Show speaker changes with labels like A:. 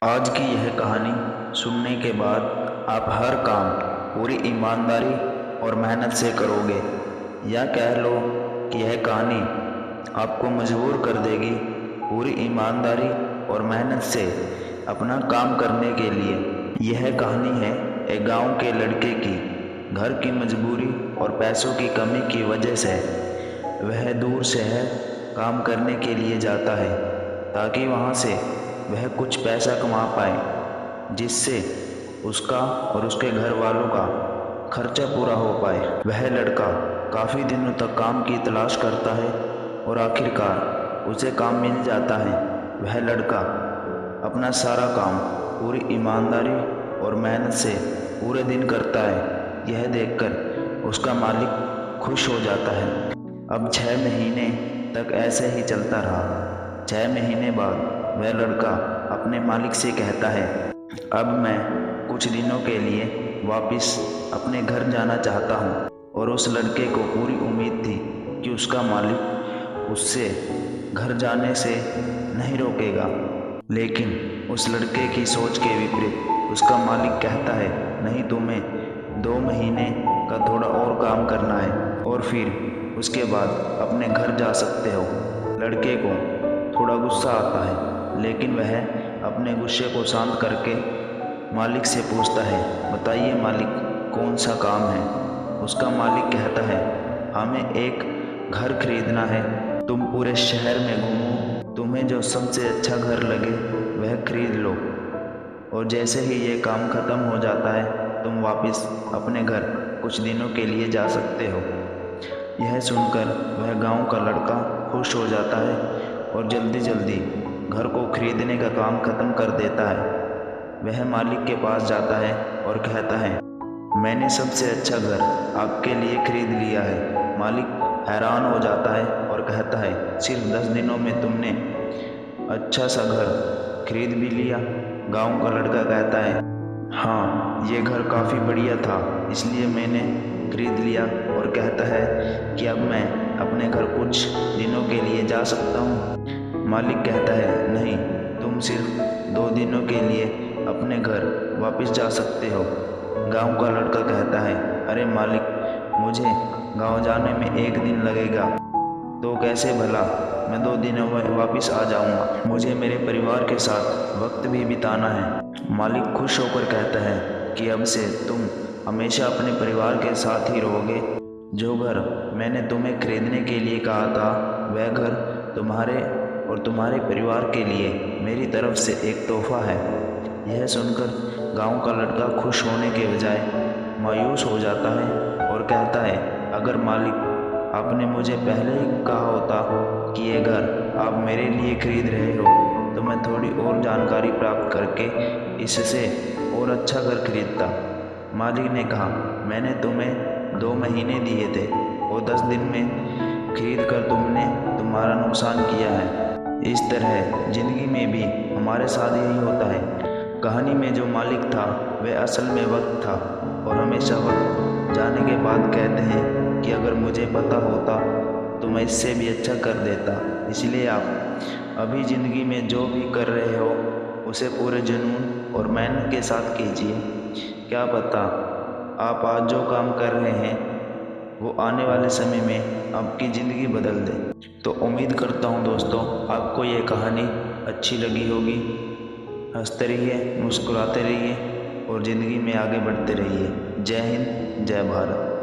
A: आज की यह कहानी सुनने के बाद आप हर काम पूरी ईमानदारी और मेहनत से करोगे, या कह लो कि यह कहानी आपको मजबूर कर देगी पूरी ईमानदारी और मेहनत से अपना काम करने के लिए। यह कहानी है एक गांव के लड़के की। घर की मजबूरी और पैसों की कमी की वजह से वह दूर शहर काम करने के लिए जाता है ताकि वहां से वह कुछ पैसा कमा पाए, जिससे उसका और उसके घर वालों का खर्चा पूरा हो पाए। वह लड़का काफ़ी दिनों तक काम की तलाश करता है और आखिरकार उसे काम मिल जाता है। वह लड़का अपना सारा काम पूरी ईमानदारी और मेहनत से पूरे दिन करता है। यह देखकर उसका मालिक खुश हो जाता है। अब 6 महीने तक ऐसे ही चलता रहा। 6 महीने बाद वह लड़का अपने मालिक से कहता है, अब मैं कुछ दिनों के लिए वापस अपने घर जाना चाहता हूँ। और उस लड़के को पूरी उम्मीद थी कि उसका मालिक उससे घर जाने से नहीं रोकेगा, लेकिन उस लड़के की सोच के विपरीत उसका मालिक कहता है, नहीं, तुम्हें 2 महीने का थोड़ा और काम करना है और फिर उसके बाद अपने घर जा सकते हो। लड़के को थोड़ा गुस्सा आता है, लेकिन वह अपने गुस्से को शांत करके मालिक से पूछता है, बताइए मालिक, कौन सा काम है। उसका मालिक कहता है, हमें एक घर खरीदना है। तुम पूरे शहर में घूमो, तुम्हें जो सबसे अच्छा घर लगे वह खरीद लो, और जैसे ही ये काम खत्म हो जाता है तुम वापस अपने घर कुछ दिनों के लिए जा सकते हो। यह सुनकर वह गांव का लड़का खुश हो जाता है और जल्दी जल्दी घर को खरीदने का काम खत्म कर देता है। वह मालिक के पास जाता है और कहता है, मैंने सबसे अच्छा घर आपके लिए खरीद लिया है। मालिक हैरान हो जाता है और कहता है, सिर्फ 10 दिनों में तुमने अच्छा सा घर खरीद भी लिया। गांव का लड़का कहता है, हाँ, ये घर काफ़ी बढ़िया था, इसलिए मैंने खरीद लिया। और कहता है कि अब मैं अपने घर कुछ दिनों के लिए जा सकता हूँ। मालिक कहता है, नहीं, तुम सिर्फ 2 दिनों के लिए अपने घर वापस जा सकते हो। गांव का लड़का कहता है, अरे मालिक, मुझे गांव जाने में 1 दिन लगेगा, तो कैसे भला मैं 2 दिनों में वापस आ जाऊंगा। मुझे मेरे परिवार के साथ वक्त भी बिताना है। मालिक खुश होकर कहता है कि अब से तुम हमेशा अपने परिवार के साथ ही रहोगे। जो घर मैंने तुम्हें खरीदने के लिए कहा था, वह घर तुम्हारे और तुम्हारे परिवार के लिए मेरी तरफ से एक तोहफा है। यह सुनकर गांव का लड़का खुश होने के बजाय मायूस हो जाता है और कहता है, अगर मालिक, आपने मुझे पहले ही कहा होता कि ये घर आप मेरे लिए खरीद रहे हो, तो मैं थोड़ी और जानकारी प्राप्त करके इससे और अच्छा घर खरीदता। मालिक ने कहा, मैंने तुम्हें 2 महीने दिए थे और 10 दिन में खरीद कर तुमने तुम्हारा नुकसान किया है। इस तरह जिंदगी में भी हमारे साथ यही होता है। कहानी में जो मालिक था वह असल में वक्त था, और हमेशा वक्त जाने के बाद कहते हैं कि अगर मुझे पता होता तो मैं इससे भी अच्छा कर देता। इसलिए आप अभी ज़िंदगी में जो भी कर रहे हो उसे पूरे जुनून और मेहनत के साथ कीजिए। क्या पता आप आज जो काम कर रहे हैं वो आने वाले समय में आपकी ज़िंदगी बदल दे। तो उम्मीद करता हूँ दोस्तों, आपको ये कहानी अच्छी लगी होगी। हंसते रहिए, मुस्कुराते रहिए और ज़िंदगी में आगे बढ़ते रहिए। जय हिंद, जय भारत।